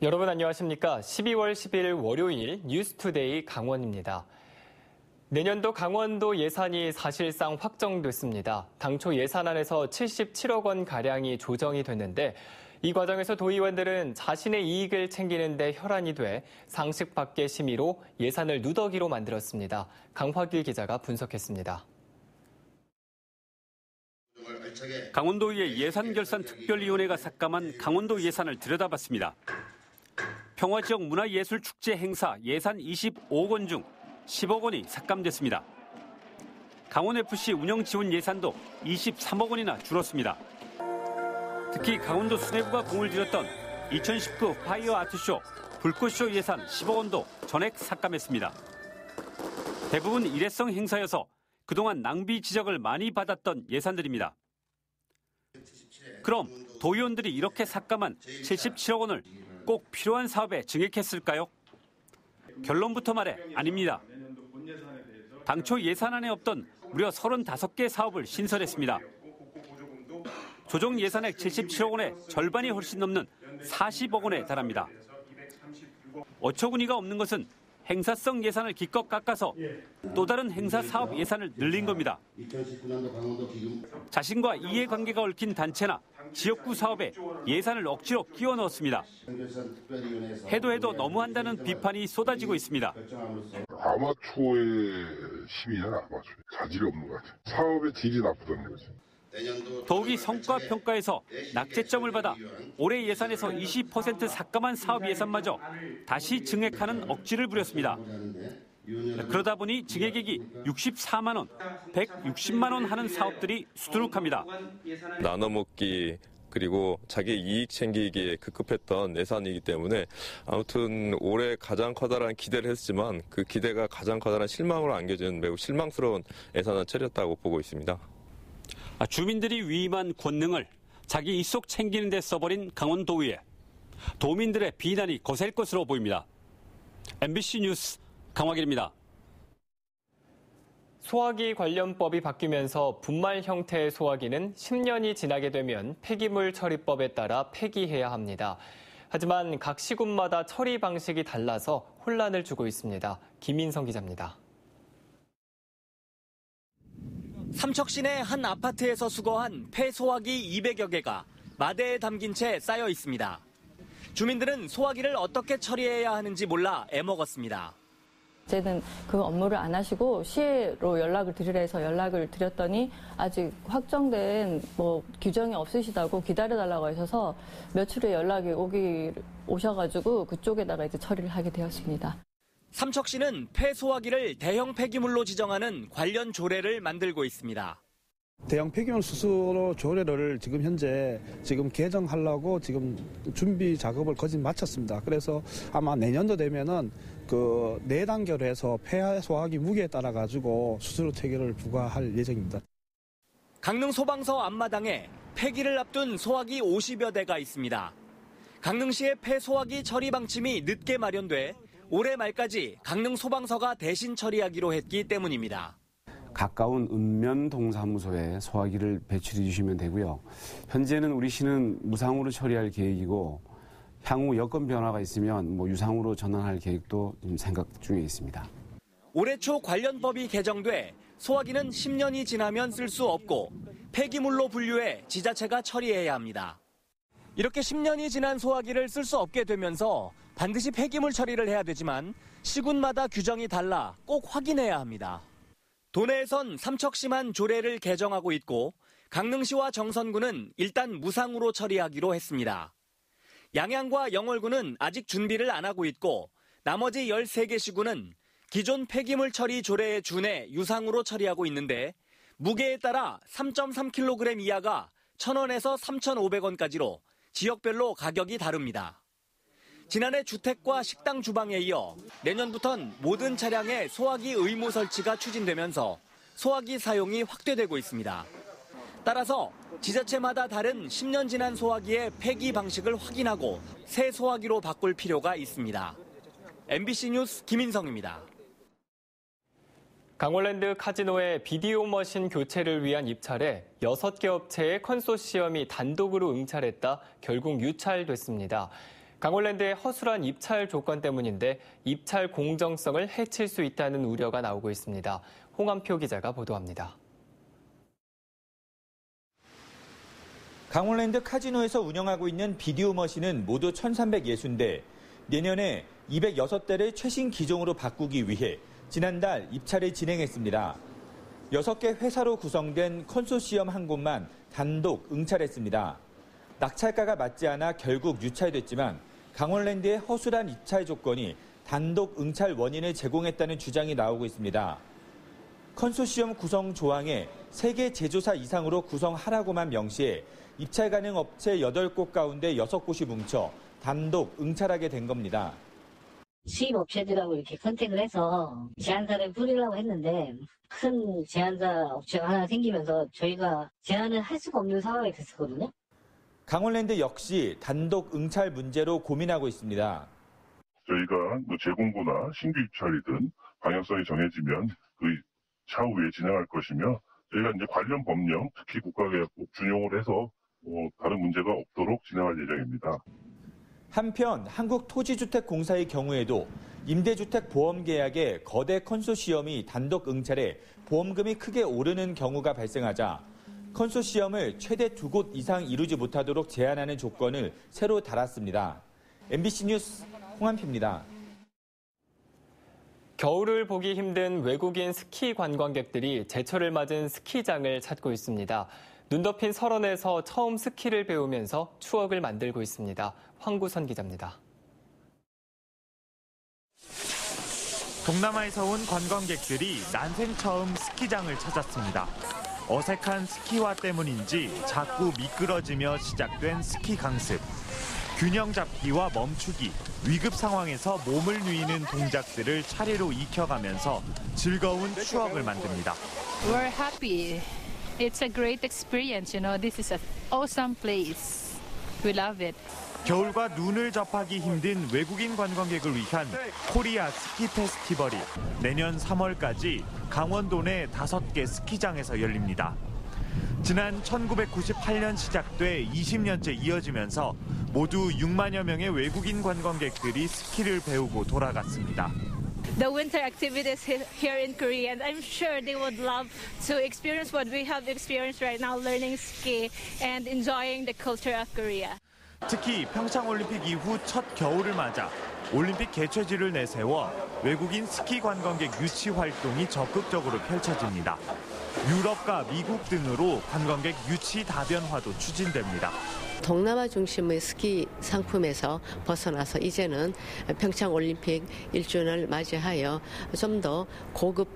여러분 안녕하십니까? 12월 10일 월요일 뉴스투데이 강원입니다. 내년도 강원도 예산이 사실상 확정됐습니다. 당초 예산안에서 77억 원가량이 조정이 됐는데 이 과정에서 도의원들은 자신의 이익을 챙기는 데 혈안이 돼 상식 밖의 심의로 예산을 누더기로 만들었습니다. 강화길 기자가 분석했습니다. 강원도의회 예산결산특별위원회가 삭감한 강원도 예산을 들여다봤습니다. 평화지역 문화예술축제 행사 예산 25억 원 중 10억 원이 삭감됐습니다. 강원FC 운영 지원 예산도 23억 원이나 줄었습니다. 특히 강원도 수뇌부가 공을 들였던 2019 파이어 아트쇼, 불꽃쇼 예산 10억 원도 전액 삭감했습니다. 대부분 일회성 행사여서 그동안 낭비 지적을 많이 받았던 예산들입니다. 그럼 도의원들이 이렇게 삭감한 77억 원을 꼭 필요한 사업에 증액했을까요? 결론부터 말해 아닙니다. 당초 예산안에 없던 무려 35개 사업을 신설했습니다. 조정 예산액 77억 원의 절반이 훨씬 넘는 40억 원에 달합니다. 어처구니가 없는 것은 행사성 예산을 기껏 깎아서 또 다른 행사 사업 예산을 늘린 겁니다. 자신과 이해관계가 얽힌 단체나 지역구 사업에 예산을 억지로 끼워 넣었습니다. 해도 너무한다는 비판이 쏟아지고 있습니다. 아마추어의 심의야, 아마추어. 자질이 없는 것 같아요. 사업의 질이 나쁘다는 거지. 더욱이 성과평가에서 낙제점을 받아 올해 예산에서 20% 삭감한 사업 예산마저 다시 증액하는 억지를 부렸습니다. 그러다 보니 증액액이 64만 원, 160만 원 하는 사업들이 수두룩합니다. 나눠먹기 그리고 자기 이익 챙기기에 급급했던 예산이기 때문에 아무튼 올해 가장 커다란 기대를 했지만 그 기대가 가장 커다란 실망으로 안겨진 매우 실망스러운 예산안 처리였다고 보고 있습니다. 주민들이 위임한 권능을 자기 입속 챙기는 데 써버린 강원도의회. 도민들의 비난이 거셀 것으로 보입니다. MBC 뉴스 강화길입니다. 소화기 관련법이 바뀌면서 분말 형태의 소화기는 10년이 지나게 되면 폐기물 처리법에 따라 폐기해야 합니다. 하지만 각 시군마다 처리 방식이 달라서 혼란을 주고 있습니다. 김인성 기자입니다. 삼척시내 한 아파트에서 수거한 폐소화기 200여 개가 마대에 담긴 채 쌓여 있습니다. 주민들은 소화기를 어떻게 처리해야 하는지 몰라 애먹었습니다. 이제는 그 업무를 안 하시고 시에로 연락을 드리라 해서 연락을 드렸더니 아직 확정된 규정이 없으시다고 기다려달라고 하셔서 며칠 후에 연락이 오셔가지고 그쪽에다가 이제 처리를 하게 되었습니다. 삼척시는 폐소화기를 대형 폐기물로 지정하는 관련 조례를 만들고 있습니다. 대형 폐기물 수수로 조례를 지금 현재 개정하려고 지금 준비 작업을 거의 마쳤습니다. 그래서 아마 내년도 되면은 그 4단계로 해서 폐소화기 무게에 따라 가지고 수수료 체계를 부과할 예정입니다. 강릉 소방서 앞마당에 폐기를 앞둔 소화기 50여 대가 있습니다. 강릉시의 폐소화기 처리 방침이 늦게 마련돼 올해 말까지 강릉 소방서가 대신 처리하기로 했기 때문입니다. 가까운 읍면 동사무소에 소화기를 배출해 주시면 되고요. 현재는 우리 시는 무상으로 처리할 계획이고 향후 여건 변화가 있으면 유상으로 전환할 계획도 생각 중에 있습니다. 올해 초 관련법이 개정돼 소화기는 10년이 지나면 쓸 수 없고 폐기물로 분류해 지자체가 처리해야 합니다. 이렇게 10년이 지난 소화기를 쓸 수 없게 되면서 반드시 폐기물 처리를 해야 되지만 시군마다 규정이 달라 꼭 확인해야 합니다. 도내에선 삼척시만 조례를 개정하고 있고 강릉시와 정선구는 일단 무상으로 처리하기로 했습니다. 양양과 영월구는 아직 준비를 안 하고 있고 나머지 13개 시군은 기존 폐기물 처리 조례에 준해 유상으로 처리하고 있는데 무게에 따라 3.3kg 이하가 1,000원에서 3,500원까지로 지역별로 가격이 다릅니다. 지난해 주택과 식당 주방에 이어 내년부턴 모든 차량에 소화기 의무 설치가 추진되면서 소화기 사용이 확대되고 있습니다. 따라서 지자체마다 다른 10년 지난 소화기의 폐기 방식을 확인하고 새 소화기로 바꿀 필요가 있습니다. MBC 뉴스 김인성입니다. 강원랜드 카지노의 비디오 머신 교체를 위한 입찰에 6개 업체의 컨소시엄이 단독으로 응찰했다 결국 유찰됐습니다. 강원랜드의 허술한 입찰 조건 때문인데 입찰 공정성을 해칠 수 있다는 우려가 나오고 있습니다. 홍한표 기자가 보도합니다. 강원랜드 카지노에서 운영하고 있는 비디오 머신은 모두 1,360대, 내년에 206대를 최신 기종으로 바꾸기 위해 지난달 입찰을 진행했습니다. 6개 회사로 구성된 컨소시엄 한 곳만 단독 응찰했습니다. 낙찰가가 맞지 않아 결국 유찰됐지만 강원랜드의 허술한 입찰 조건이 단독 응찰 원인을 제공했다는 주장이 나오고 있습니다. 컨소시엄 구성 조항에 3개 제조사 이상으로 구성하라고만 명시해 입찰 가능 업체 8곳 가운데 6곳이 뭉쳐 단독 응찰하게 된 겁니다. 수입 업체들하고 이렇게 컨택을 해서 제안사를 뿌리려고 했는데 큰 제안사 업체가 하나 생기면서 저희가 제안을 할 수가 없는 상황이 됐었거든요. 강원랜드 역시 단독 응찰 문제로 고민하고 있습니다. 저희가 재공고나 신규 입찰이든 방향성이 정해지면 그 차후에 진행할 것이며 저희가 이제 관련 법령, 특히 국가계약법 준용을 해서 다른 문제가 없도록 진행할 예정입니다. 한편 한국토지주택공사의 경우에도 임대주택 보험계약에 거대 컨소시엄이 단독 응찰해 보험금이 크게 오르는 경우가 발생하자 컨소시엄을 최대 2곳 이상 이루지 못하도록 제한하는 조건을 새로 달았습니다. MBC 뉴스 홍한표입니다. 겨울을 보기 힘든 외국인 스키 관광객들이 제철을 맞은 스키장을 찾고 있습니다. 눈 덮인 설원에서 처음 스키를 배우면서 추억을 만들고 있습니다. 황구선 기자입니다. 동남아에서 온 관광객들이 난생 처음 스키장을 찾았습니다. 어색한 스키화 때문인지 자꾸 미끄러지며 시작된 스키 강습. 균형 잡기와 멈추기, 위급 상황에서 몸을 누이는 동작들을 차례로 익혀가면서 즐거운 추억을 만듭니다. We're happy. It's a great experience, you know. This is an awesome place. We love it. 겨울과 눈을 접하기 힘든 외국인 관광객을 위한 코리아 스키 페스티벌이 내년 3월까지 강원도 내 5개 스키장에서 열립니다. 지난 1998년 시작돼 20년째 이어지면서 모두 6만여 명의 외국인 관광객들이 스키를 배우고 돌아갔습니다. The winter activities here in Korea, and I'm sure they would love to experience what we have experienced right now, learning ski and enjoying the culture of Korea. 특히 평창올림픽 이후 첫 겨울을 맞아 올림픽 개최지를 내세워 외국인 스키 관광객 유치 활동이 적극적으로 펼쳐집니다. 유럽과 미국 등으로 관광객 유치 다변화도 추진됩니다. 동남아 중심의 스키 상품에서 벗어나서 이제는 평창올림픽 1주년을 맞이하여 좀 더 고급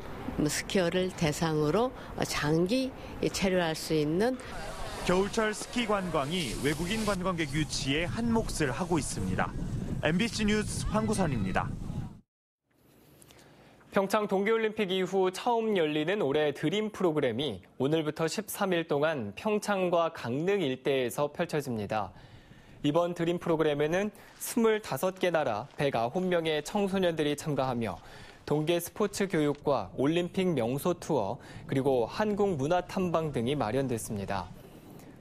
스키어를 대상으로 장기 체류할 수 있는 겨울철 스키 관광이 외국인 관광객 유치에 한 몫을 하고 있습니다. MBC 뉴스 황구선입니다. 평창 동계올림픽 이후 처음 열리는 올해 드림 프로그램이 오늘부터 13일 동안 평창과 강릉 일대에서 펼쳐집니다. 이번 드림 프로그램에는 25개 나라 109명의 청소년들이 참가하며 동계 스포츠 교육과 올림픽 명소 투어, 그리고 한국 문화 탐방 등이 마련됐습니다.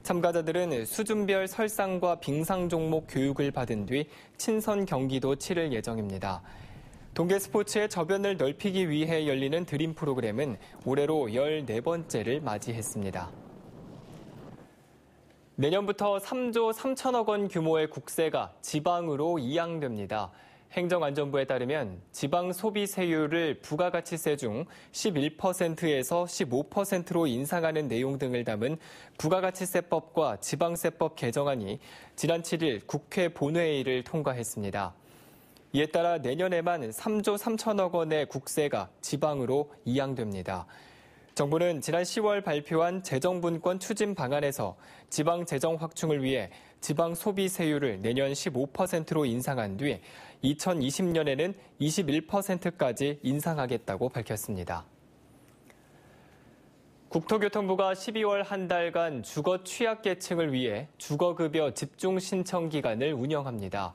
참가자들은 수준별 설상과 빙상 종목 교육을 받은 뒤 친선 경기도 치를 예정입니다. 동계 스포츠의 저변을 넓히기 위해 열리는 드림 프로그램은 올해로 14번째를 맞이했습니다. 내년부터 3조 3천억 원 규모의 국세가 지방으로 이양됩니다. 행정안전부에 따르면 지방 소비세율을 부가가치세 중 11%에서 15%로 인상하는 내용 등을 담은 부가가치세법과 지방세법 개정안이 지난 7일 국회 본회의를 통과했습니다. 이에 따라 내년에만 3조 3천억 원의 국세가 지방으로 이양됩니다. 정부는 지난 10월 발표한 재정분권 추진 방안에서 지방 재정 확충을 위해 지방 소비세율을 내년 15%로 인상한 뒤 2020년에는 21%까지 인상하겠다고 밝혔습니다. 국토교통부가 12월 한 달간 주거 취약계층을 위해 주거급여 집중 신청 기간을 운영합니다.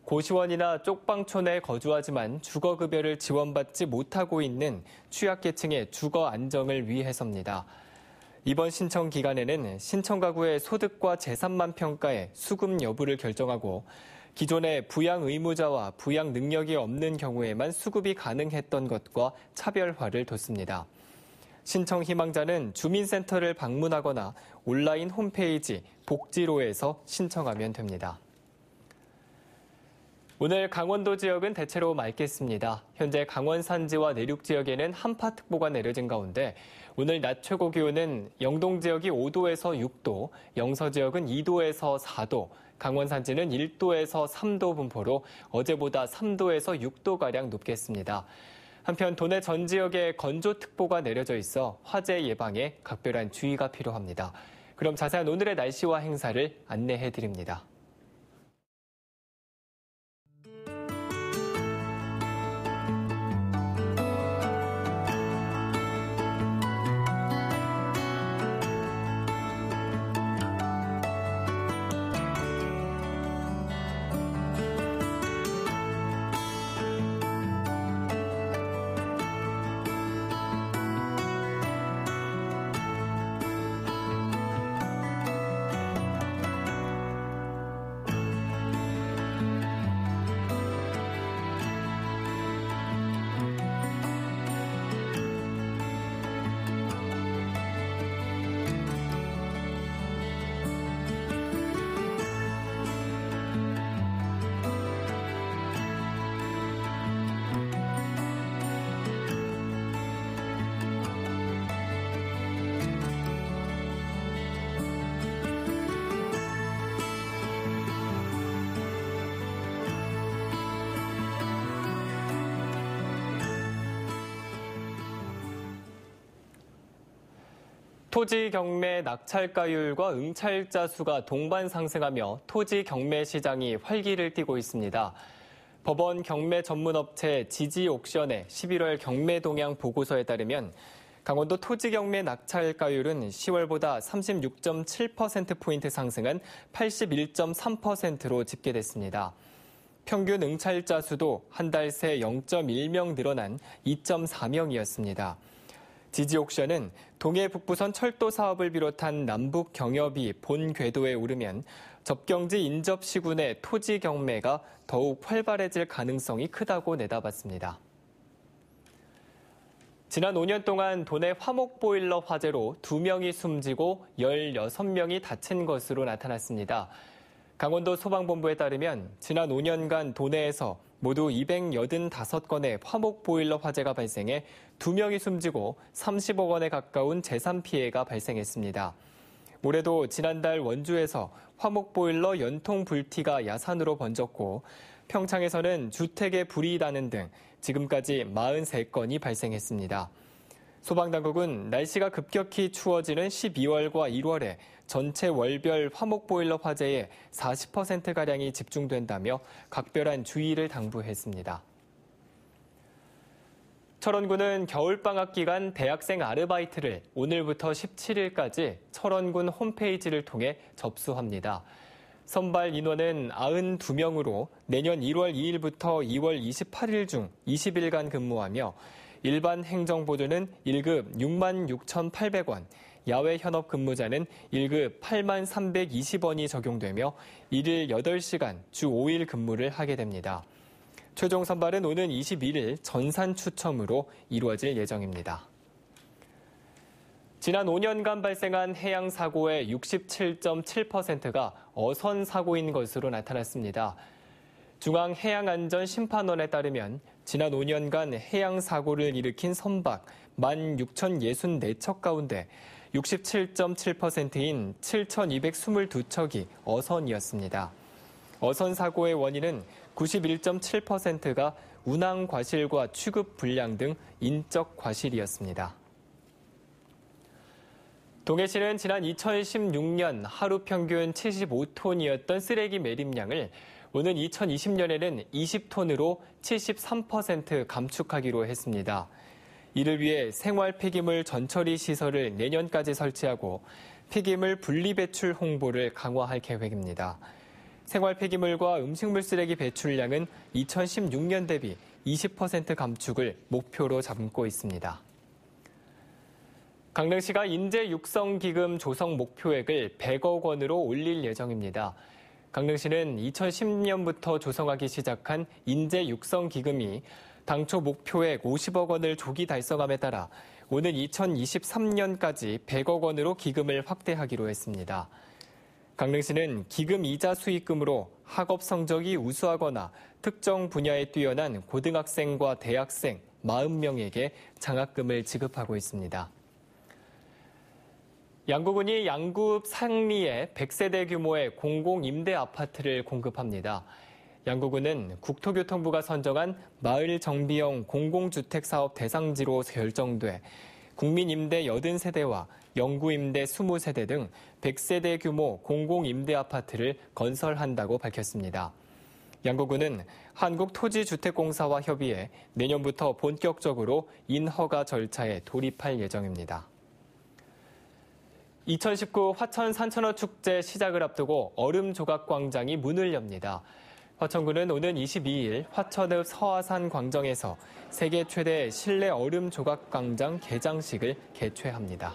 고시원이나 쪽방촌에 거주하지만 주거급여를 지원받지 못하고 있는 취약계층의 주거 안정을 위해서입니다. 이번 신청 기간에는 신청 가구의 소득과 재산만 평가해 수급 여부를 결정하고 기존의 부양 의무자와 부양 능력이 없는 경우에만 수급이 가능했던 것과 차별화를 뒀습니다. 신청 희망자는 주민센터를 방문하거나 온라인 홈페이지 복지로에서 신청하면 됩니다. 오늘 강원도 지역은 대체로 맑겠습니다. 현재 강원 산지와 내륙 지역에는 한파특보가 내려진 가운데 오늘 낮 최고 기온은 영동 지역이 5도에서 6도, 영서 지역은 2도에서 4도, 강원 산지는 1도에서 3도 분포로 어제보다 3도에서 6도가량 높겠습니다. 한편 도내 전 지역에 건조특보가 내려져 있어 화재 예방에 각별한 주의가 필요합니다. 그럼 자세한 오늘의 날씨와 행사를 안내해 드립니다. 토지 경매 낙찰가율과 응찰자 수가 동반 상승하며 토지 경매 시장이 활기를 띠고 있습니다. 법원 경매 전문업체 지지옥션의 11월 경매 동향 보고서에 따르면 강원도 토지 경매 낙찰가율은 10월보다 36.7%포인트 상승한 81.3%로 집계됐습니다. 평균 응찰자 수도 한 달 새 0.1명 늘어난 2.4명이었습니다. 지지옥션은 동해 북부선 철도 사업을 비롯한 남북 경협이 본 궤도에 오르면 접경지 인접 시군의 토지 경매가 더욱 활발해질 가능성이 크다고 내다봤습니다. 지난 5년 동안 도내 화목보일러 화재로 2명이 숨지고 16명이 다친 것으로 나타났습니다. 강원도 소방본부에 따르면 지난 5년간 도내에서 모두 285건의 화목보일러 화재가 발생해 2명이 숨지고 30억 원에 가까운 재산 피해가 발생했습니다. 올해도 지난달 원주에서 화목보일러 연통 불티가 야산으로 번졌고 평창에서는 주택에 불이 나는 등 지금까지 43건이 발생했습니다. 소방당국은 날씨가 급격히 추워지는 12월과 1월에 전체 월별 화목보일러 화재의 40%가량이 집중된다며 각별한 주의를 당부했습니다. 철원군은 겨울방학 기간 대학생 아르바이트를 오늘부터 17일까지 철원군 홈페이지를 통해 접수합니다. 선발 인원은 92명으로 내년 1월 2일부터 2월 28일 중 20일간 근무하며 일반 행정보조는 1급 66,800원, 야외 현업 근무자는 1급 83,320원이 적용되며 1일 8시간 주 5일 근무를 하게 됩니다. 최종 선발은 오는 21일 전산 추첨으로 이루어질 예정입니다. 지난 5년간 발생한 해양 사고의 67.7%가 어선 사고인 것으로 나타났습니다. 중앙해양안전심판원에 따르면 지난 5년간 해양 사고를 일으킨 선박 16,064척 가운데 67.7%인 7,222척이 어선이었습니다. 어선 사고의 원인은 91.7%가 운항 과실과 취급 불량 등 인적 과실이었습니다. 동해시는 지난 2016년 하루 평균 75톤이었던 쓰레기 매립량을 오는 2020년에는 20톤으로 73% 감축하기로 했습니다. 이를 위해 생활 폐기물 전처리 시설을 내년까지 설치하고 폐기물 분리배출 홍보를 강화할 계획입니다. 생활 폐기물과 음식물 쓰레기 배출량은 2016년 대비 20% 감축을 목표로 잡고 있습니다. 강릉시가 인재 육성 기금 조성 목표액을 100억 원으로 올릴 예정입니다. 강릉시는 2010년부터 조성하기 시작한 인재 육성 기금이 당초 목표액 50억 원을 조기 달성함에 따라 오는 2023년까지 100억 원으로 기금을 확대하기로 했습니다. 강릉시는 기금 이자 수익금으로 학업 성적이 우수하거나 특정 분야에 뛰어난 고등학생과 대학생 40명에게 장학금을 지급하고 있습니다. 양구군이 양구 상리에 100세대 규모의 공공임대 아파트를 공급합니다. 양구군은 국토교통부가 선정한 마을 정비형 공공주택 사업 대상지로 결정돼 국민임대 80세대와 영구임대 20세대 등 100세대 규모 공공임대 아파트를 건설한다고 밝혔습니다. 양구군은 한국토지주택공사와 협의해 내년부터 본격적으로 인허가 절차에 돌입할 예정입니다. 2019 화천 산천어 축제 시작을 앞두고 얼음 조각 광장이 문을 엽니다. 화천군은 오는 22일 화천읍 서하산 광장에서 세계 최대 실내 얼음 조각 광장 개장식을 개최합니다.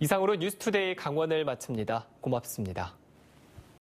이상으로 뉴스투데이 강원을 마칩니다. 고맙습니다.